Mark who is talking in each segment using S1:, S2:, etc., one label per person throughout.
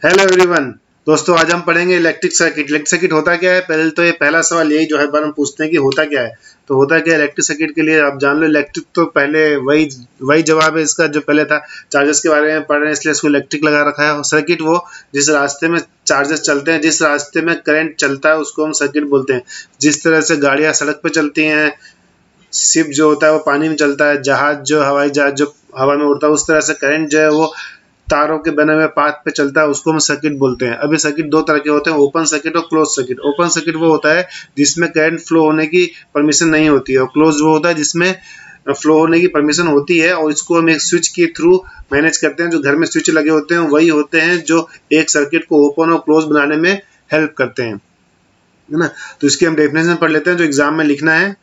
S1: Hello everyone. दोस्तों आज हम पढ़ेंगे इलेक्ट्रिक सर्किट। इलेक्ट्रिक सर्किट होता क्या है, पहले तो ये पहला सवाल यही जो है बार हम पूछते हैं कि होता क्या है। तो होता क्या है इलेक्ट्रिक सर्किट के लिए आप जान लो। इलेक्ट्रिक तो पहले वही वही जवाब है इसका जो पहले था। चार्जेस के बारे में पढ़ रहे हैं इसलिए इसको इलेक्ट्रिक लगा रखा है। सर्किट वो जिस रास्ते में चार्जेस चलते हैं, जिस रास्ते में करंट चलता है उसको हम सर्किट बोलते हैं। जिस तरह से गाड़ियाँ सड़क पर चलती हैं, शिप जो होता है वो पानी में चलता है, जहाज जो हवाई जहाज जो हवा में उड़ता है, उस तरह से करंट जो है वो तारों के बने हुए पाथ पे चलता है, उसको हम सर्किट बोलते हैं। अभी सर्किट दो तरह के होते हैं, ओपन सर्किट और क्लोज सर्किट। ओपन सर्किट वो होता है जिसमें करंट फ्लो होने की परमिशन नहीं होती है, और क्लोज वो होता है जिसमें फ्लो होने की परमिशन होती है, और इसको हम एक स्विच के थ्रू मैनेज करते हैं। जो घर में स्विच लगे होते हैं वही होते हैं जो एक सर्किट को ओपन और क्लोज बनाने में हेल्प करते हैं, है ना। तो इसकी हम डेफिनेशन पढ़ लेते हैं जो एग्जाम में लिखना है।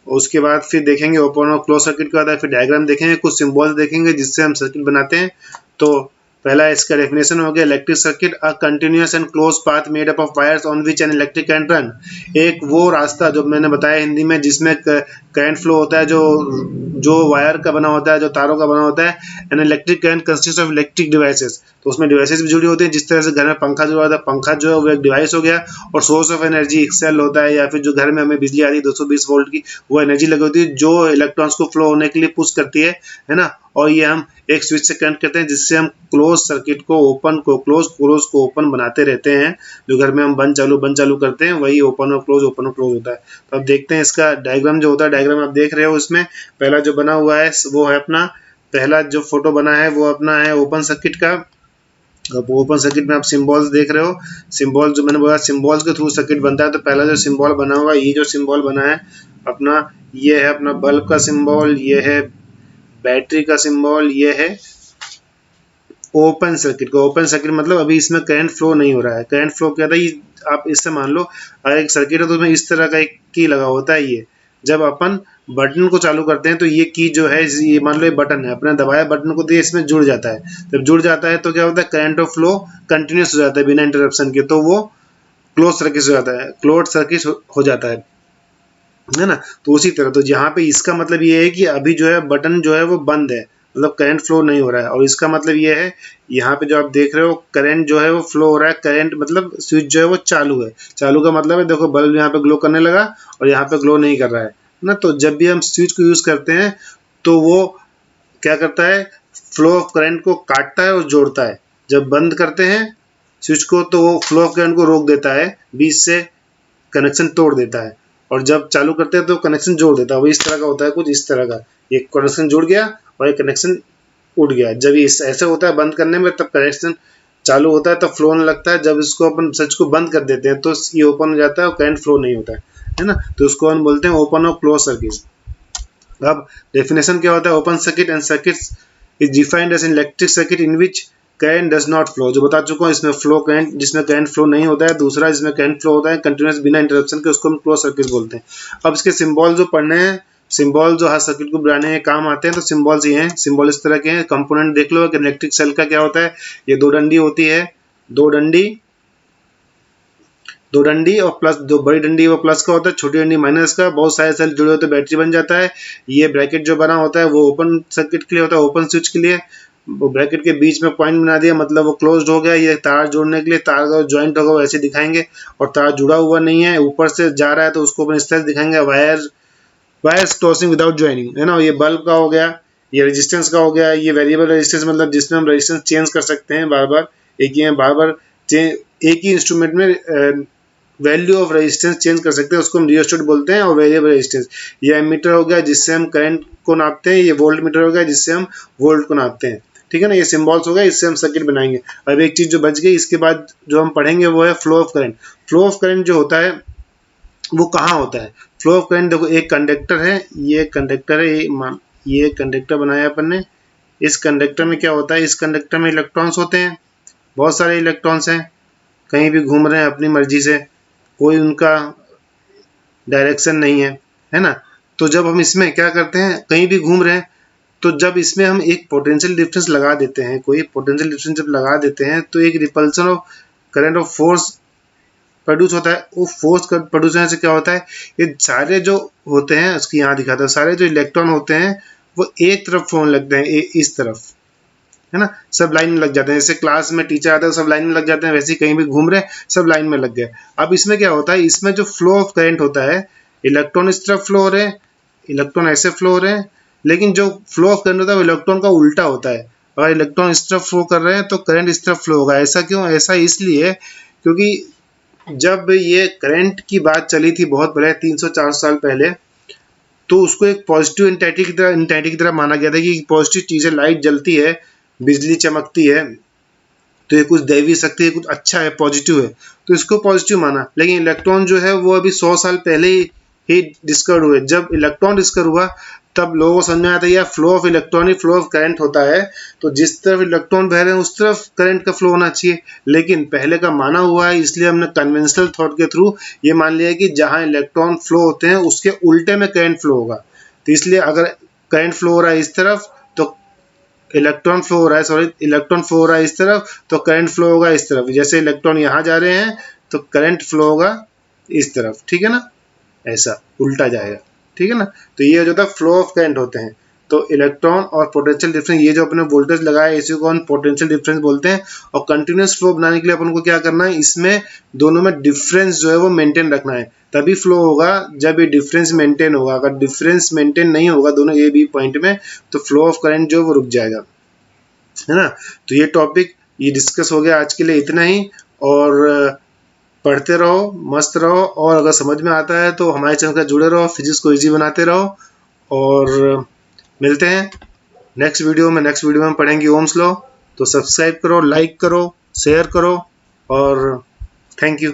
S1: उसके बाद फिर देखेंगे ओपन और क्लोज सर्किट का होता है, फिर डायग्राम देखेंगे, कुछ सिंबल्स देखेंगे जिससे हम सर्किट बनाते हैं। तो पहला इसका डेफिनेशन हो गया electric circuit, a continuous and close path made up of wires on which an electric current run. एक वो रास्ता जो मैंने बताया हिंदी में जिसमें करंट फ्लो होता है, जो जो वायर का बना होता है, जो तारों का बना होता है। An electric current consist of electric devices, तो उसमें डिवाइसेस भी जुड़ी होती हैं। जिस तरह से घर में पंखा जुड़ा होता है, पंखा जो है वो एक डिवाइस हो गया, और सोर्स ऑफ एनर्जी एक सेल होता है, या फिर जो घर में हमें बिजली आ रही है 220 वोल्ट की, वो एनर्जी लगी होती है जो इलेक्ट्रॉन्स को फ्लो होने के लिए पुश करती है ना। और ये हम एक स्विच से कनेक्ट करते हैं जिससे हम क्लोज सर्किट को ओपन को क्लोज, क्लोज को ओपन बनाते रहते हैं। जो घर में हम बंद चालू करते हैं वही ओपन और क्लोज होता है। तो अब देखते हैं इसका डायग्राम जो होता है। डायग्राम आप देख रहे हो, उसमें पहला जो बना हुआ है वो है अपना, पहला जो फोटो बना है वो अपना है ओपन सर्किट का। अब ओपन सर्किट में आप सिंबल्स देख रहे हो। सिंबल जो मैंने बोला सिंबल्स के थ्रू सर्किट बनता है। तो पहला जो सिंबल बना हुआ है, ये जो सिंबल बना है अपना, ये है अपना बल्ब का सिंबल, ये है बैटरी का सिंबल, ये है ओपन सर्किट का। ओपन सर्किट मतलब अभी इसमें करंट फ्लो नहीं हो रहा है। करंट फ्लो क्या था, ये आप इससे मान लो अगर एक सर्किट है तो उसमें इस तरह का एक की लगा होता है। ये जब अपन बटन को चालू करते हैं तो ये की जो है, ये मान लो ये बटन है, अपने दबाया बटन को तो ये इसमें जुड़ जाता है। जब जुड़ जाता है तो क्या होता है, करंट ऑफ फ्लो कंटिन्यूस हो जाता है बिना इंटरप्शन के, तो वो क्लोज सर्किट हो जाता है, क्लोज सर्किट हो जाता है ना। तो उसी तरह तो यहाँ पे इसका मतलब ये है कि अभी जो है बटन जो है वो बंद है, मतलब करंट फ्लो नहीं हो रहा है। और इसका मतलब ये है, यहाँ पे जो आप देख रहे हो करंट जो है वो फ्लो हो रहा है। करंट मतलब स्विच जो है वो चालू है। चालू का मतलब है देखो बल्ब यहाँ पे ग्लो करने लगा और यहाँ पे ग्लो नहीं कर रहा है ना। तो जब भी हम स्विच को यूज करते हैं तो वो क्या करता है, फ्लो ऑफ करंट को काटता है और जोड़ता है। जब बंद करते हैं स्विच को तो वो फ्लो ऑफ करंट को रोक देता है, बीच से कनेक्शन तोड़ देता है। और जब चालू करते हैं तो कनेक्शन जोड़ देता है। वो इस तरह का होता है, कुछ इस तरह का। ये कनेक्शन जुड़ गया और ये कनेक्शन उड़ गया। जब ये ऐसे होता है बंद करने में, तब कनेक्शन चालू होता है, तब फ्लो होने लगता है। जब इसको अपन स्विच को बंद कर देते हैं तो ये ओपन हो जाता है और करंट फ्लो नहीं होता है ना। तो उसको हम बोलते हैं ओपन और क्लोज सर्किट। अब डेफिनेशन क्या होता है, open circuit and circuit is defined as an electric circuit in which current does not flow. जो बता चुका हूँ, इसमें फ्लो करंट, जिसमें करंट फ्लो नहीं होता है। दूसरा जिसमें करंट फ्लो होता है कंटिन्यूअस बिना इंटरप्शन के, उसको हम क्लोज सर्किट बोलते हैं। अब इसके सिंबल जो पढ़ने हैं, सिंबल जो हर सर्किट को बनाने में काम आते हैं, तो सिंबल्स ये हैं। सिंबल इस तरह के हैं। कंपोनेंट देख लो कि इलेक्ट्रिक सेल का क्या होता है, ये दो डंडी होती है, दो डंडी और प्लस, जो बड़ी डंडी वो प्लस का होता है, छोटी डंडी माइनस का। बहुत सारे सेल जुड़े होते हैं, बैटरी बन जाता है। ये ब्रैकेट जो बना होता है वो ओपन सर्किट के लिए होता है, ओपन स्विच के लिए। वो ब्रैकेट के बीच में पॉइंट बना दिया, मतलब वो क्लोज्ड हो गया। ये तार जोड़ने के लिए, तार का ज्वाइंट होगा वैसे दिखाएंगे। और तार जुड़ा हुआ नहीं है, ऊपर से जा रहा है, तो उसको अपन इस तरह दिखाएंगे, वायर्स क्रॉसिंग विदाउट ज्वाइनिंग, है ना। ये बल्ब का हो गया, ये रेजिस्टेंस का हो गया। ये वेरिएबल रेजिस्टेंस मतलब जिसमें हम रेजिस्टेंस चेंज कर सकते हैं बार बार। एक ही है बार बार एक ही इंस्ट्रूमेंट में वैल्यू ऑफ रेजिस्टेंस चेंज कर सकते हैं, उसको हम रियोस्टेट बोलते हैं। और वेरिएबल रेजिस्टेंस, ये एमीटर हो गया जिससे हम करंट को नापते हैं। ये वोल्ट मीटर हो गया जिससे हम वोल्ट को नापते हैं, ठीक है ना। ये सिंबल्स हो गए, इससे हम सर्किट बनाएंगे। अब एक चीज जो बच गई, इसके बाद जो हम पढ़ेंगे वो है flow of current. Flow of current जो होता है वो कहाँ होता है। फ्लो ऑफ करंट देखो, एक कंडक्टर है, ये कंडक्टर है, ये कंडक्टर बनाया अपन ने। इस कंडक्टर में क्या होता है, इस कंडक्टर में इलेक्ट्रॉन्स होते हैं, बहुत सारे इलेक्ट्रॉन्स हैं, कहीं भी घूम रहे हैं अपनी मर्जी से, कोई उनका डायरेक्शन नहीं है ना। तो जब हम इसमें क्या करते हैं, कहीं भी घूम रहे हैं, तो जब इसमें हम एक पोटेंशियल डिफरेंस लगा देते हैं, कोई पोटेंशियल डिफरेंस जब लगा देते हैं, तो एक repulsion of current of force produce होता है। वो फोर्स प्रोड्यूस होने से क्या होता है, ये सारे जो होते हैं, उसकी यहाँ दिखाता है, सारे जो इलेक्ट्रॉन होते हैं वो एक तरफ फ्लो होने लगते हैं, इस तरफ, है ना, सब लाइन में लग जाते हैं। जैसे क्लास में टीचर आता है सब लाइन में लग जाते हैं, वैसे ही कहीं भी घूम रहे हैं सब लाइन में लग गए। अब इसमें क्या होता है, इसमें जो फ्लो ऑफ करंट होता है, इलेक्ट्रॉन इस तरफ फ्लो हो रहे हैं, इलेक्ट्रॉन ऐसे फ्लो हो रहे हैं, लेकिन जो फ्लो ऑफ करंट होता है वो इलेक्ट्रॉन का उल्टा होता है। अगर इलेक्ट्रॉन इस तरफ फ्लो कर रहे हैं तो करंट इस तरफ फ्लो होगा। ऐसा क्यों? ऐसा इसलिए क्योंकि जब ये करंट की बात चली थी बहुत पहले 300-400 साल पहले, तो उसको एक पॉजिटिव इंटेंसिटी की तरह माना गया था कि पॉजिटिव चीजें, लाइट जलती है, बिजली चमकती है, तो ये कुछ दैवी शक्ति है, कुछ अच्छा है, पॉजिटिव है, तो इसको पॉजिटिव माना। लेकिन इलेक्ट्रॉन जो है वो अभी 100 साल पहले ही डिस्कवर हुए। जब इलेक्ट्रॉन डिस्कवर हुआ तब लोगों को समझ में आया था यार flow of electron he flow of current होता है, तो जिस तरफ इलेक्ट्रॉन बह रहे हैं उस तरफ करंट का फ्लो होना चाहिए। लेकिन पहले का माना हुआ है, इसलिए हमने कन्वेंशनल थॉट के थ्रू ये मान लिया कि जहां इलेक्ट्रॉन फ्लो होते हैं उसके उल्टे में करंट फ्लो होगा। तो इसलिए अगर करंट फ्लो हो रहा है इस तरफ तो इलेक्ट्रॉन फ्लो हो रहा है, सॉरी इलेक्ट्रॉन फ्लो हो रहा है इस तरफ तो करंट फ्लो होगा इस तरफ। जैसे इलेक्ट्रॉन यहाँ जा रहे हैं तो करंट फ्लो होगा इस तरफ, ठीक है ना, ऐसा उल्टा जाएगा, ठीक है ना। तो ये जो था फ्लो ऑफ करंट होते हैं। तो इलेक्ट्रॉन और पोटेंशियल डिफरेंस, ये जो अपने वोल्टेज लगाया इसी को हम पोटेंशियल डिफरेंस बोलते हैं। और कंटिन्यूस फ्लो बनाने के लिए अपन को क्या करना है, इसमें दोनों में डिफरेंस जो है वो मेंटेन रखना है, तभी फ्लो होगा जब ये डिफरेंस मेंटेन होगा। अगर डिफरेंस मेंटेन नहीं होगा दोनों ए बी पॉइंट में तो फ्लो ऑफ करंट जो वो रुक जाएगा, है ना। तो ये टॉपिक ये डिस्कस हो गया आज के लिए इतना ही। और पढ़ते रहो, मस्त रहो, और अगर समझ में आता है तो हमारे चैनल का जुड़े रहो, फिजिक्स को इजी बनाते रहो। और मिलते हैं नेक्स्ट वीडियो में। नेक्स्ट वीडियो में पढ़ेंगे ओम्स लॉ। तो सब्सक्राइब करो, लाइक करो, शेयर करो, और थैंक यू।